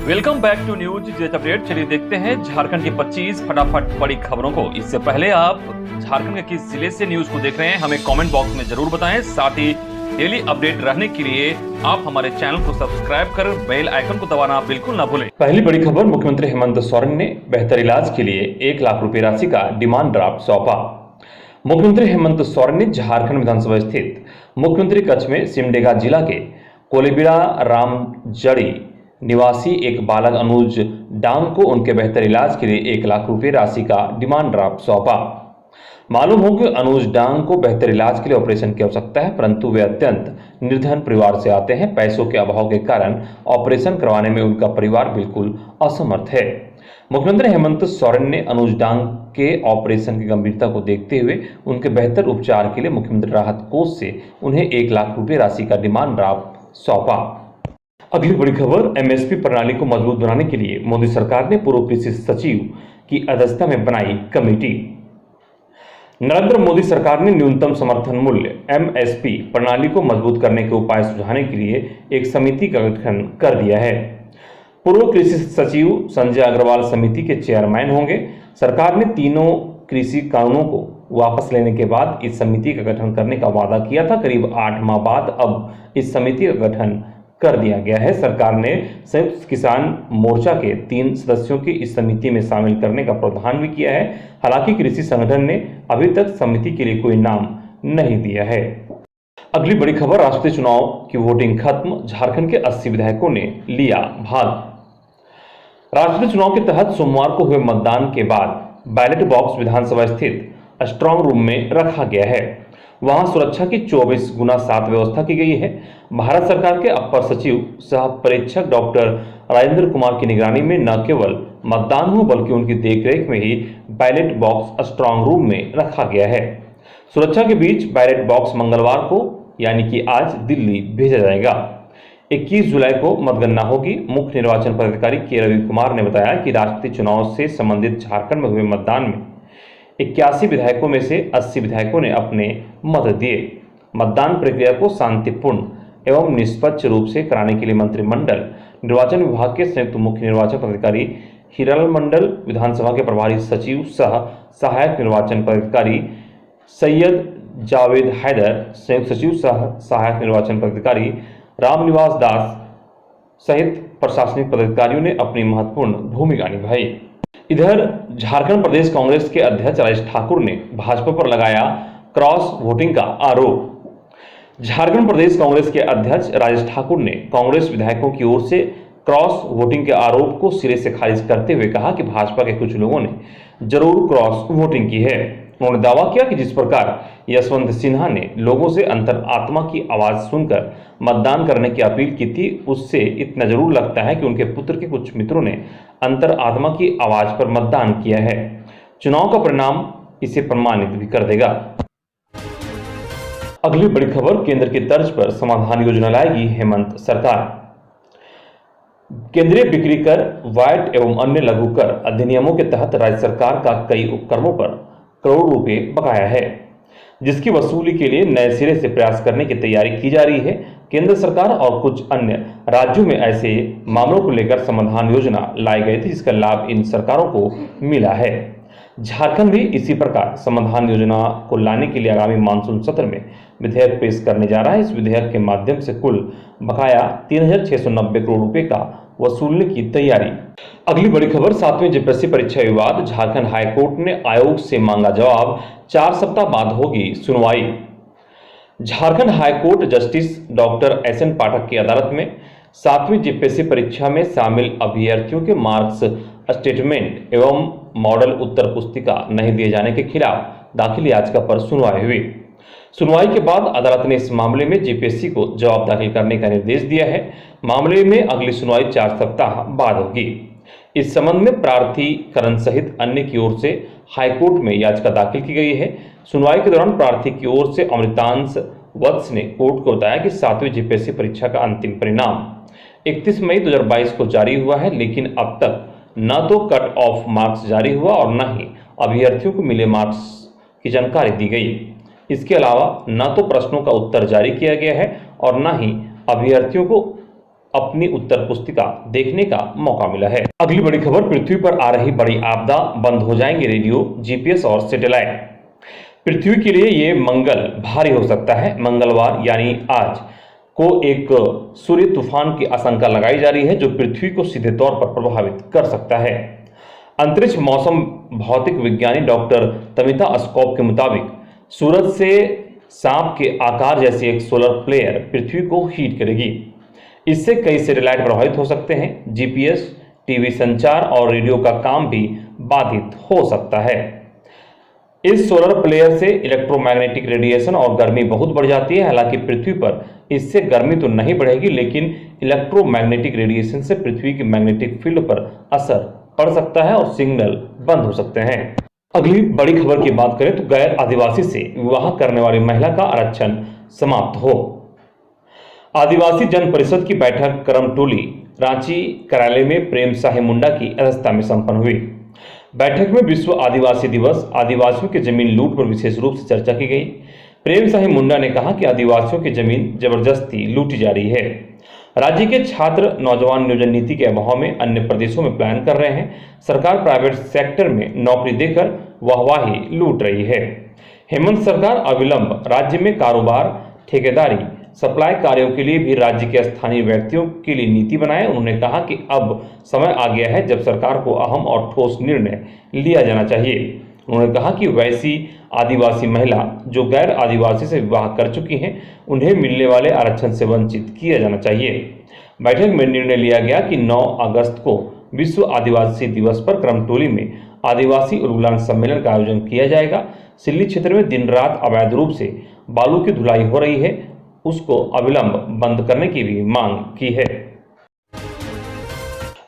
Welcome back to News Jet update. चलिए देखते हैं झारखंड की 25 फटाफट बड़ी खबरों को। इससे पहले आप झारखंड के किस जिले से न्यूज को देख रहे हैं हमें कमेंट बॉक्स में जरूर बताएं। साथ ही डेली अपडेट रहने के लिए आप हमारे चैनल को सब्सक्राइब कर बेल आइकन को दबाना बिल्कुल ना भूलें। पहली बड़ी खबर, मुख्यमंत्री हेमंत सोरेन ने बेहतर इलाज के लिए 1 लाख रुपए राशि का डिमांड ड्राफ्ट सौंपा। मुख्यमंत्री हेमंत सोरेन ने झारखंड विधानसभा स्थित मुख्यमंत्री कक्ष में सिमडेगा जिला के कोलेबिरा रामजड़ी निवासी एक बालक अनुज डांग को उनके बेहतर इलाज के लिए 1 लाख रुपए राशि का डिमांड ड्राफ्ट सौंपा। मालूम हो कि अनुज डांग को बेहतर इलाज के लिए ऑपरेशन की आवश्यकता है, परंतु वे अत्यंत निर्धन परिवार से आते हैं। पैसों के अभाव के कारण ऑपरेशन करवाने में उनका परिवार बिल्कुल असमर्थ है। मुख्यमंत्री हेमंत सोरेन ने अनुज डांग के ऑपरेशन की गंभीरता को देखते हुए उनके बेहतर उपचार के लिए मुख्यमंत्री राहत कोष से उन्हें 1 लाख रुपए राशि का डिमांड ड्राफ्ट सौंपा। अगली बड़ी खबर, एमएसपी प्रणाली को मजबूत बनाने के लिए मोदी सरकार ने पूर्व कृषि सचिव की अध्यक्षता में बनाई कमेटी। नरेंद्र मोदी सरकार ने न्यूनतम समर्थन मूल्य एमएसपी प्रणाली को मजबूत करने के उपाय सुझाने के लिए एक समिति का गठन कर दिया है। पूर्व कृषि सचिव संजय अग्रवाल समिति के चेयरमैन होंगे। सरकार ने तीनों कृषि कानूनों को वापस लेने के बाद इस समिति का गठन करने का वादा किया था। करीब 8 माह बाद अब इस समिति का गठन कर दिया गया है। सरकार ने संयुक्त किसान मोर्चा के 3 सदस्यों की इस समिति में शामिल करने का प्रावधान भी किया है। हालांकि कृषि संगठन ने अभी तक समिति के लिए कोई नाम नहीं दिया है। अगली बड़ी खबर, राष्ट्रीय चुनाव की वोटिंग खत्म, झारखंड के 80 विधायकों ने लिया भाग। राष्ट्रीय चुनाव के तहत सोमवार को हुए मतदान के बाद बैलेट बॉक्स विधानसभा स्थित स्ट्रांग रूम में रखा गया है। वहां सुरक्षा की 24 गुना 7 व्यवस्था की गई है। भारत सरकार के अपर सचिव सह परीक्षक डॉक्टर राजेंद्र कुमार की निगरानी में न केवल मतदान हुआ बल्कि उनकी देखरेख में ही बैलेट बॉक्स स्ट्रांग रूम में रखा गया है। सुरक्षा के बीच बैलेट बॉक्स मंगलवार को यानी कि आज दिल्ली भेजा जाएगा। 21 जुलाई को मतगणना होगी। मुख्य निर्वाचन पदाधिकारी के रवि कुमार ने बताया कि राष्ट्रीय चुनाव से संबंधित झारखंड में हुए मतदान में 81 विधायकों में से 80 विधायकों ने अपने मत दिए। मतदान प्रक्रिया को शांतिपूर्ण एवं निष्पक्ष रूप से कराने के लिए मंत्रिमंडल निर्वाचन विभाग के संयुक्त मुख्य निर्वाचन पदाधिकारी हीरालाल मंडल, विधानसभा के प्रभारी सचिव सह सहायक निर्वाचन पदाधिकारी सैयद जावेद हैदर, संयुक्त सचिव सह सहायक निर्वाचन पदाधिकारी रामनिवास दास सहित प्रशासनिक पदाधिकारियों ने अपनी महत्वपूर्ण भूमिका निभाई। इधर झारखंड प्रदेश कांग्रेस के अध्यक्ष राजेश ठाकुर ने भाजपा पर लगाया क्रॉस वोटिंग का आरोप। झारखंड प्रदेश कांग्रेस के अध्यक्ष राजेश ठाकुर ने कांग्रेस विधायकों की ओर से क्रॉस वोटिंग के आरोप को सिरे से खारिज करते हुए कहा कि भाजपा के कुछ लोगों ने जरूर क्रॉस वोटिंग की है। उन्होंने दावा किया कि जिस प्रकार यशवंत सिन्हा ने लोगों से अंतरात्मा की आवाज सुनकर मतदान करने की अपील की थी, उससे इतना जरूर लगता है कि उनके पुत्र के कुछ मित्रों ने अंतरात्मा की आवाज पर मतदान किया है। चुनाव का परिणाम इसे प्रमाणित भी कर देगा। अगली बड़ी खबर, केंद्र की तर्ज पर समाधान योजना लाएगी हेमंत सरकार। केंद्रीय बिक्री कर, वैट एवं अन्य लघु कर अधिनियमों के तहत राज्य सरकार का कई उपक्रमों पर करोड़ रुपए बकाया है, जिसकी वसूली के लिए नए सिरे से प्रयास करने की तैयारी की जा रही है। केंद्र सरकार और कुछ अन्य राज्यों में ऐसे मामलों को लेकर समाधान योजना लाई गई थी, जिसका लाभ इन सरकारों को मिला है। झारखंड भी इसी प्रकार समाधान योजना को लाने के लिए आगामी मानसून सत्र में विधेयक पेश करने जा रहा है। इस विधेयक के माध्यम से कुल बकाया 3690 करोड़ रुपए का वसूलने की तैयारी। अगली बड़ी खबर, 7वीं जेपीएससी परीक्षा विवाद, झारखंड हाईकोर्ट ने आयोग से मांगा जवाब, 4 सप्ताह बाद होगी सुनवाई। Jharkhand high court justice doctor SN Pathak की अदालत में 7वीं जेपीएससी परीक्षा में शामिल अभ्यर्थियों के मार्क्स स्टेटमेंट एवं मॉडल उत्तर पुस्तिका नहीं दिए जाने के खिलाफ दाखिल याचिका पर सुनवाई हुई। सुनवाई के बाद अदालत ने इस मामले में जेपीएससी को जवाब दाखिल करने का निर्देश दिया है। मामले में अगली सुनवाई 4 सप्ताह बाद होगी। इस संबंध में प्रार्थी करण सहित अन्य की ओर से हाईकोर्ट में याचिका दाखिल की गई है। सुनवाई के दौरान प्रार्थी की ओर से अमृतांश वत्स ने कोर्ट को बताया कि 7वीं जेपीएससी परीक्षा का अंतिम परिणाम 31 मई 2022 को जारी हुआ है, लेकिन अब तक न तो कट ऑफ मार्क्स जारी हुआ और न ही अभ्यर्थियों को मिले मार्क्स की जानकारी दी गई। इसके अलावा न तो प्रश्नों का उत्तर जारी किया गया है और न ही अभ्यर्थियों को अपनी उत्तर पुस्तिका देखने का मौका मिला है। अगली बड़ी खबर, पृथ्वी पर आ रही बड़ी आपदा, बंद हो जाएंगे रेडियो, जीपीएस और सैटेलाइट। पृथ्वी के लिए ये मंगल भारी हो सकता है। मंगलवार यानी आज को एक सूर्य तूफान की आशंका लगाई जा रही है जो पृथ्वी को सीधे तौर पर प्रभावित कर सकता है। अंतरिक्ष मौसम भौतिक विज्ञानी डॉक्टर तमिता अस्कोप के मुताबिक सूरज से सांप के आकार जैसी एक सोलर फ्लेयर पृथ्वी को हीट करेगी। इससे कई सैटेलाइट प्रभावित हो सकते हैं। जीपीएस, टीवी संचार और रेडियो का काम भी बाधित हो सकता है। इस सोलर फ्लेयर से इलेक्ट्रोमैग्नेटिक रेडिएशन और गर्मी बहुत बढ़ जाती है। हालांकि पृथ्वी पर इससे गर्मी तो नहीं बढ़ेगी, लेकिन इलेक्ट्रोमैग्नेटिक रेडिएशन से पृथ्वी की मैग्नेटिक फील्ड पर असर पड़ सकता है और सिग्नल बंद हो सकते हैं। अगली बड़ी खबर की बात करें तो गैर आदिवासी से विवाह करने वाली महिला का आरक्षण समाप्त हो। आदिवासी जन परिषद की बैठक करमटोली रांची कार्यालय में प्रेम साहे मुंडा की अध्यक्षता में संपन्न हुई। बैठक में विश्व आदिवासी दिवस, आदिवासियों की जमीन लूट पर विशेष रूप से चर्चा की गई। प्रेम साहे मुंडा ने कहा कि आदिवासियों की जमीन जबरदस्ती लूटी जा रही है। राज्य के छात्र नौजवान नियोजन नीति के अभाव में अन्य प्रदेशों में पलायन कर रहे हैं। सरकार प्राइवेट सेक्टर में नौकरी देकर वाहवाही लूट रही है। हेमंत सरकार अविलंब राज्य में कारोबार, ठेकेदारी, सप्लाई कार्यों के लिए भी राज्य के स्थानीय व्यक्तियों के लिए नीति बनाए। उन्होंने कहा कि अब समय आ गया है जब सरकार को अहम और ठोस निर्णय लिया जाना चाहिए। उन्होंने कहा कि वैसी आदिवासी महिला जो गैर आदिवासी से विवाह कर चुकी हैं, उन्हें मिलने वाले आरक्षण से वंचित किया जाना चाहिए। बैठक में निर्णय लिया गया कि 9 अगस्त को विश्व आदिवासी दिवस पर करमटोली में आदिवासी उलगुलान सम्मेलन का आयोजन किया जाएगा। सिल्ली क्षेत्र में दिन रात अवैध रूप से बालू की धुलाई हो रही है, उसको अविलंब बंद करने की भी मांग की है।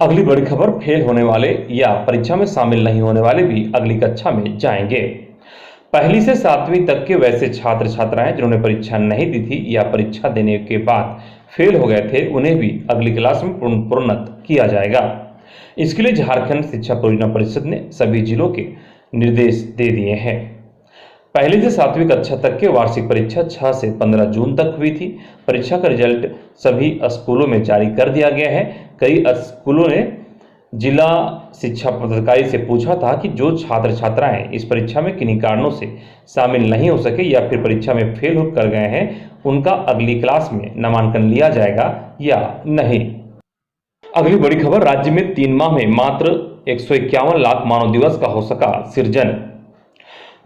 अगली बड़ी खबर, फेल होने वाले या परीक्षा में शामिल नहीं होने वाले भी अगली कक्षा में जाएंगे। पहली से 7वीं तक के वैसे छात्र छात्राएं जिन्होंने परीक्षा नहीं दी थी या परीक्षा देने के बाद फेल हो गए थे, उन्हें भी अगली क्लास में प्रोन्नत किया जाएगा। इसके लिए झारखंड शिक्षा परियोजना परिषद ने सभी जिलों के निर्देश दे दिए हैं। पहली से 7वीं कक्षा तक के वार्षिक परीक्षा 6 से 15 जून तक हुई थी। परीक्षा का रिजल्ट सभी स्कूलों में जारी कर दिया गया है। कई स्कूलों ने जिला शिक्षा पदाधिकारी से पूछा था कि जो छात्र छात्राएं इस परीक्षा में किन्हीं कारणों से शामिल नहीं हो सके या फिर परीक्षा में फेल हो कर गए हैं, उनका अगली क्लास में नामांकन लिया जाएगा या नहीं। अगली बड़ी खबर, राज्य में 3 माह में मात्र 151 लाख मानव दिवस का हो सका सृजन।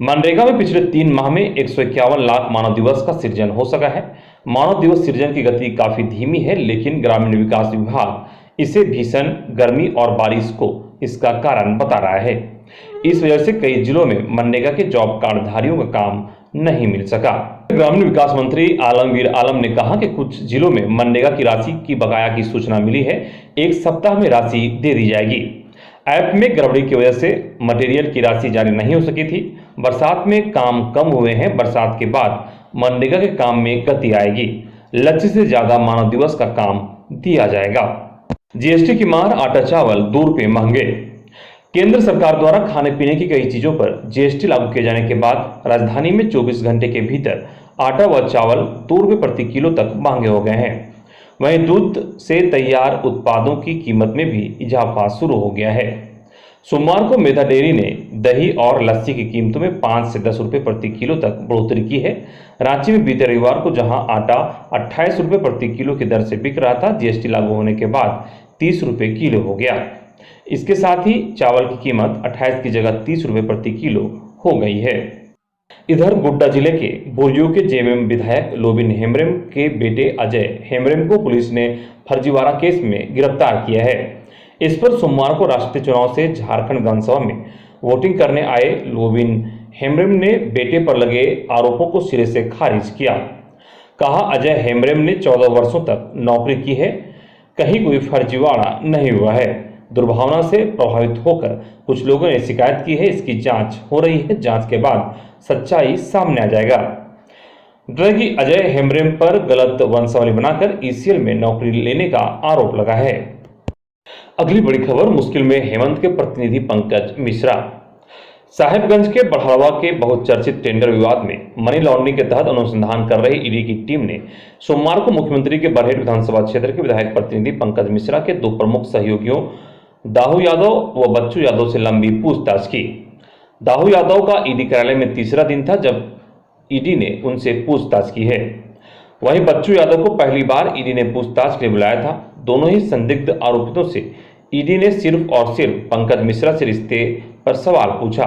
मनरेगा में पिछले 3 माह में 151 लाख मानव दिवस का सृजन हो सका है। मानव दिवस सृजन की गति काफी धीमी है, लेकिन ग्रामीण विकास विभाग इसे भीषण गर्मी और बारिश को इसका कारण बता रहा है। इस वजह से कई जिलों में मनरेगा के जॉब कार्डधारियों का काम नहीं मिल सका। ग्रामीण विकास मंत्री आलमगीर आलम ने कहा कि कुछ जिलों में मनरेगा की राशि की बकाया की सूचना मिली है। 1 सप्ताह में राशि दे दी जाएगी। ऐप में गड़बड़ी की वजह से मटेरियल की राशि जारी नहीं हो सकी थी। बरसात में काम कम हुए हैं। बरसात के बाद मनरेगा के काम में गति आएगी। लक्ष्य से ज्यादा मानव दिवस का काम दिया जाएगा। जीएसटी की मार, आटा चावल 2 रुपये महंगे। केंद्र सरकार द्वारा खाने पीने की कई चीजों पर जीएसटी लागू किए जाने के बाद राजधानी में 24 घंटे के भीतर आटा व चावल 2 रुपये प्रति किलो तक महंगे हो गए हैं। वहीं दूध से तैयार उत्पादों की कीमत में भी इजाफा शुरू हो गया है। सोमवार को मेधा डेयरी ने दही और लस्सी की कीमतों में 5 से 10 रुपये प्रति किलो तक बढ़ोतरी की है। रांची में बीते रविवार को जहां आटा 28 रुपये प्रति किलो की दर से बिक रहा था, जीएसटी लागू होने के बाद 30 रुपये किलो हो गया। इसके साथ ही चावल की कीमत 28 की जगह 30 रुपये प्रति किलो हो गई है। इधर गोड्डा जिले के बोरियो के जेएमएम विधायक लोबिन हेम्ब्रम के बेटे अजय हेम्ब्रम को पुलिस ने फर्जीवाड़ा केस में गिरफ्तार किया है। इस पर सोमवार को राष्ट्रीय चुनाव से झारखंड विधानसभा में वोटिंग करने आए लोबिन हेम्ब्रम ने बेटे पर लगे आरोपों को सिरे से खारिज किया। कहा, अजय हेम्ब्रम ने 14 वर्षों तक नौकरी की है, कहीं कोई फर्जीवाड़ा नहीं हुआ है। दुर्भावना से प्रभावित होकर कुछ लोगों ने शिकायत की है। इसकी जांच हो रही है। जांच के बाद सच्चाई सामने आ जाएगा। कि अजय हेम्ब्रम पर गलत वंशावली बनाकर ईसीएल में नौकरी लेने का आरोप लगा है। अगली बड़ी खबर, मुश्किल में हेमंत के प्रतिनिधि पंकज मिश्रा। साहिबगंज के बढ़ावा के बहुचर्चित टेंडर विवाद में मनी लॉन्ड्रिंग के तहत अनुसंधान कर रही ईडी की टीम ने सोमवार को मुख्यमंत्री के बरहेट विधानसभा क्षेत्र के विधायक प्रतिनिधि पंकज मिश्रा के दो प्रमुख सहयोगियों दाहू यादव व बच्चू यादव से लंबी पूछताछ की। दाहू यादव का ईडी कार्यालय में तीसरा दिन था जब ईडी ने उनसे पूछताछ की है। वहीं बच्चू यादव को पहली बार ईडी ने पूछताछ के लिए बुलाया था। दोनों ही संदिग्ध आरोपितों से ईडी ने सिर्फ और सिर्फ पंकज मिश्रा से रिश्ते पर सवाल पूछा।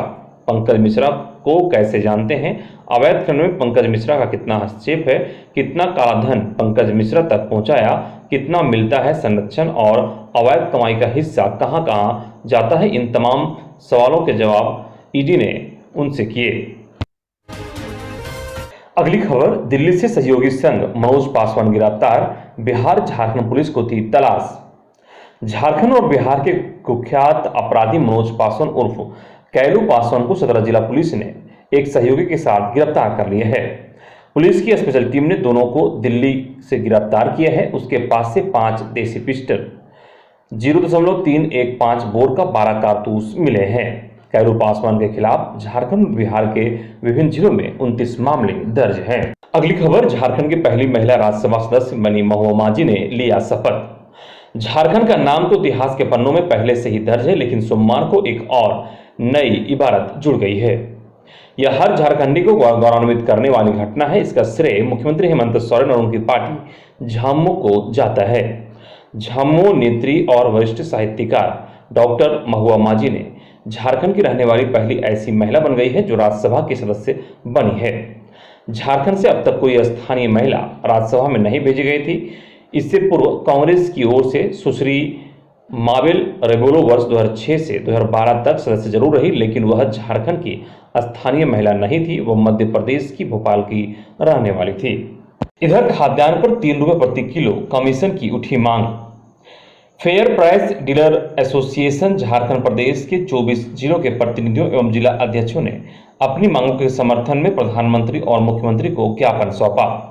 पंकज मिश्रा को कैसे जानते हैं, अवैध खनन में पंकज मिश्रा का कितना हस्तक्षेप है, कितना काला धन पंकज मिश्रा तक पहुंचाया, कितना मिलता है संरक्षण और अवैध कमाई का हिस्सा कहां कहां जाता है, इन तमाम सवालों के जवाब ईडी ने उनसे किए। अगली खबर, दिल्ली से सहयोगी संघ मनोज पासवान गिरफ्तार, बिहार झारखंड पुलिस को थी तलाश। झारखंड और बिहार के कुख्यात अपराधी मनोज पासवान उर्फ कैलू पासवान को सदर जिला पुलिस ने एक सहयोगी के साथ गिरफ्तार कर लिया है। पुलिस की स्पेशल टीम ने दोनों को दिल्ली से गिरफ्तार किया है। उसके पास से 5 देसी पिस्टल, 0.315 बोर का 12 कारतूस मिले हैं। कैलू पासवान के खिलाफ झारखंड और बिहार के विभिन्न जिलों में 29 मामले दर्ज हैं। अगली खबर, झारखंड की पहली महिला राज्यसभा सदस्य बनी महुआ माझी ने लिया शपथ। झारखंड का नाम तो इतिहास के पन्नों में पहले से ही दर्ज है, लेकिन सोमवार को एक और नई इबारत जुड़ गई है। यह हर झारखंडी को गौरवान्वित करने वाली घटना है। इसका श्रेय मुख्यमंत्री हेमंत सोरेन और उनकी पार्टी झामुमो को जाता है। झामुमो नेत्री और वरिष्ठ साहित्यकार डॉक्टर महुआ माझी ने झारखंड की रहने वाली पहली ऐसी महिला बन गई है जो राज्यसभा की सदस्य बनी है। झारखंड से अब तक कोई स्थानीय महिला राज्यसभा में नहीं भेजी गई थी। इससे पूर्व कांग्रेस की ओर से सुश्री माबेल रेबोलो वर्ष 2006 से 2012 तक सदस्य जरूर रही, लेकिन वह झारखंड की स्थानीय महिला नहीं थी। वह मध्य प्रदेश की भोपाल की रहने वाली थी। इधर खाद्यान्न पर 3 रुपये प्रति किलो कमीशन की उठी मांग। Fair price dealer association Jharkhand प्रदेश के 24 जिलों के प्रतिनिधियों एवं जिला अध्यक्षों ने अपनी मांगों के समर्थन में प्रधानमंत्री और मुख्यमंत्री को ज्ञापन सौंपा।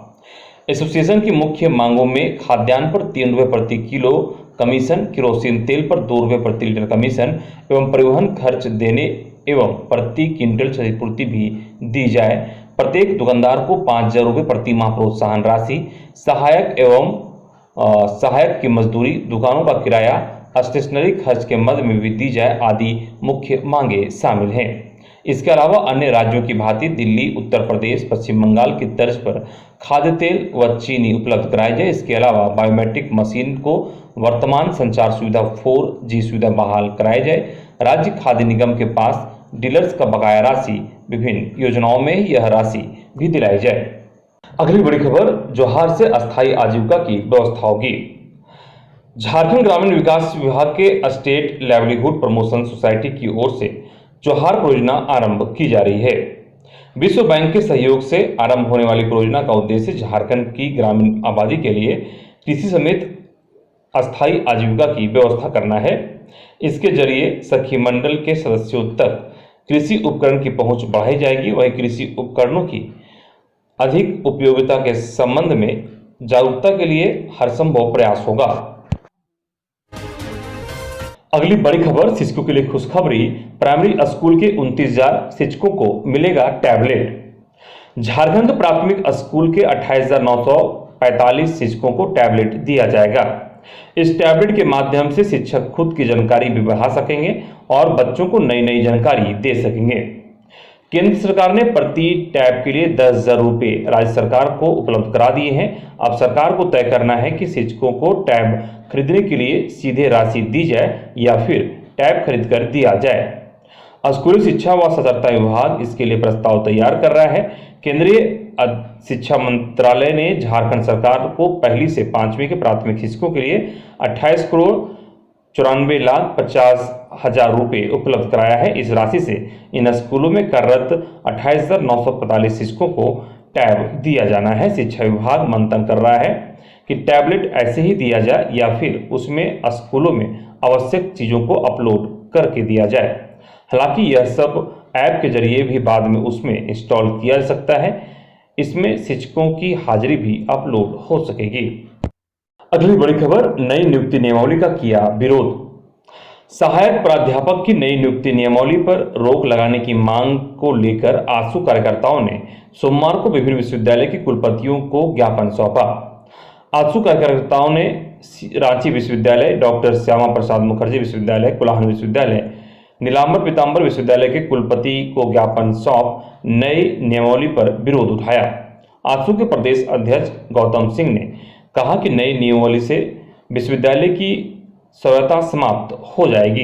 एसोसिएशन की मुख्य मांगों में खाद्यान्न पर 3 रुपये प्रति किलो कमीशन, किरोसिन तेल पर 2 रुपये प्रति लीटर कमीशन एवं परिवहन खर्च देने एवं प्रति क्विंटल क्षतिपूर्ति भी दी जाए। प्रत्येक दुकानदार को 5,000 रुपये प्रति माह प्रोत्साहन राशि, सहायक एवं सहायक की मजदूरी, दुकानों का किराया, स्टेशनरी खर्च के मद में भी दी जाए आदि मुख्य मांगे शामिल हैं। इसके अलावा अन्य राज्यों की भांति दिल्ली, उत्तर प्रदेश, पश्चिम बंगाल की तर्ज पर खाद्य तेल व चीनी उपलब्ध कराई जाए। इसके अलावा बायोमेट्रिक मशीन को वर्तमान संचार सुविधा 4G सुविधा बहाल कराई जाए। राज्य खाद्य निगम के पास डीलर्स का बकाया राशि, विभिन्न योजनाओं में यह राशि भी दिलाई जाए। अगली बड़ी खबर, जोहार से अस्थायी आजीविका की व्यवस्था होगी। झारखंड ग्रामीण विकास विभाग के स्टेट लाइवलीहुड प्रमोशन सोसाइटी की ओर से जोहार परियोजना आरंभ की जा रही है। विश्व बैंक के सहयोग से आरंभ होने वाली परियोजना का उद्देश्य झारखंड की ग्रामीण आबादी के लिए कृषि समेत अस्थायी आजीविका की व्यवस्था करना है। इसके जरिए सखी मंडल के सदस्यों तक कृषि उपकरण की पहुंच बढ़ाई जाएगी। वहीं कृषि उपकरणों की अधिक उपयोगिता के संबंध में जागरूकता के लिए हर संभव प्रयास होगा। अगली बड़ी खबर, शिक्षकों के लिए खुशखबरी। प्राइमरी स्कूल के 29,000 शिक्षकों को मिलेगा टैबलेट। झारखंड प्राथमिक स्कूल के 28,945 शिक्षकों को टैबलेट दिया जाएगा। इस टैबलेट के माध्यम से शिक्षक खुद की जानकारी भी बढ़ा सकेंगे और बच्चों को नई नई जानकारी दे सकेंगे। केंद्र सरकार ने प्रति टैब के लिए 10,000 रुपये राज्य सरकार को उपलब्ध करा दिए हैं। अब सरकार को तय करना है कि शिक्षकों को टैब खरीदने के लिए सीधे राशि दी जाए या फिर टैब खरीद कर दिया जाए। स्कूली शिक्षा व साक्षरता विभाग इसके लिए प्रस्ताव तैयार कर रहा है। केंद्रीय शिक्षा मंत्रालय ने झारखंड सरकार को 1ली से 5वीं के प्राथमिक शिक्षकों के लिए 28,94,50,000 रुपये उपलब्ध कराया है। इस राशि से इन स्कूलों में कार्यरत 28,945 शिक्षकों को टैब दिया जाना है। शिक्षा विभाग मंथन कर रहा है कि टैबलेट ऐसे ही दिया जाए या फिर उसमें स्कूलों में आवश्यक चीज़ों को अपलोड करके दिया जाए। हालांकि यह सब ऐप के जरिए भी बाद में उसमें इंस्टॉल किया जा सकता है। इसमें शिक्षकों की हाजिरी भी अपलोड हो सकेगी। अगली बड़ी खबर, नई नियुक्ति नियमावली का किया विरोध। सहायक प्राध्यापक की नई नियुक्ति नियमावली पर रोक लगाने की मांग को लेकर आजसू कार्यकर्ताओं ने सोमवार को विभिन्न विश्वविद्यालय के कुलपतियों को ज्ञापन सौंपा। आजसू कार्यकर्ताओं ने रांची विश्वविद्यालय, डॉक्टर श्यामा प्रसाद मुखर्जी विश्वविद्यालय, कुलाहन विश्वविद्यालय, नीलांबर पीतांबर विश्वविद्यालय के कुलपति को ज्ञापन सौंप नई नियमावली पर विरोध उठाया। आजसू के प्रदेश अध्यक्ष गौतम सिंह ने कहा कि नई नियमावली से विश्वविद्यालय की स्वायत्तता समाप्त हो जाएगी।